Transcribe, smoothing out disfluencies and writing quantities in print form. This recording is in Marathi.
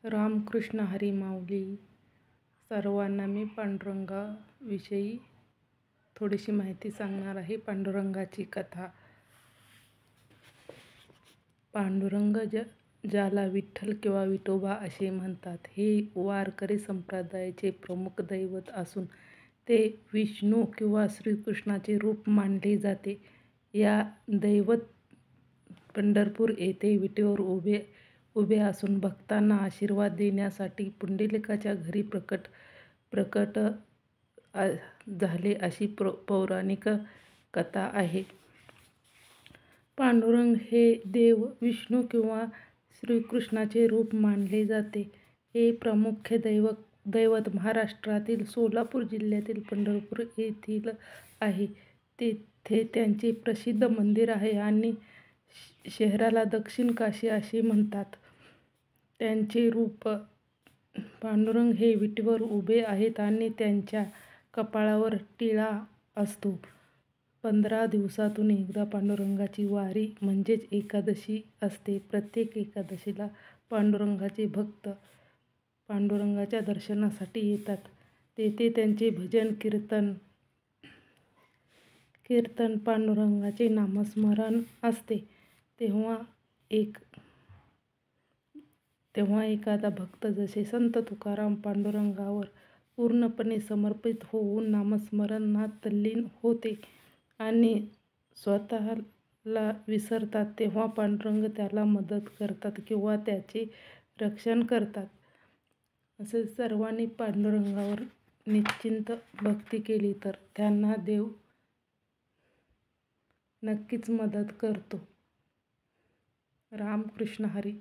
रामकृष्ण हरी माऊली. सर्वांना मी पांडुरंगाविषयी थोडीशी माहिती सांगणार आहे. पांडुरंगाची कथा. पांडुरंग ज्याला विठ्ठल किंवा विठोबा असे म्हणतात, हे वारकरी संप्रदायाचे प्रमुख दैवत असून ते विष्णू किंवा श्रीकृष्णाचे रूप मानले जाते. या दैवत पंढरपूर येथे विटेवर उभे असून भक्तांना आशीर्वाद देण्यासाठी पुंडलिकाच्या घरी प्रकट झाले अशी पौराणिक कथा आहे. पांडुरंग हे देव विष्णू किंवा श्रीकृष्णाचे रूप मानले जाते. हे प्रमुख दैवत महाराष्ट्रातील सोलापूर जिल्ह्यातील पंढरपूर येथील आहे. तेथे त्यांचे प्रसिद्ध मंदिर आहे आणि शहराला दक्षिण काशी असे म्हणतात. त्यांचे रूप. पांडुरंग हे विटेवर उभे आहेत आणि त्यांच्या कपाळावर टिळा असतो. 15 दिवसातून एकदा पांडुरंगाची वारी म्हणजेच एकादशी असते. प्रत्येक एकादशीला पांडुरंगाचे भक्त पांडुरंगाच्या दर्शनासाठी येतात. तेथे त्यांचे भजन कीर्तन पांडुरंगाचे नामस्मरण असते. तेव्हा एखादा भक्त जसे संत तुकाराम पांडुरंगावर पूर्णपणे समर्पित होऊन नामस्मरणात तल्लीन होते आणि स्वतःला विसरतात, तेव्हा पांडुरंग त्याला मदत करतात किंवा त्याचे रक्षण करतात. असे सर्वांनी पांडुरंगावर निश्चिंत भक्ती केली तर त्यांना देव नक्कीच मदत करतो. रामकृष्ण हरी.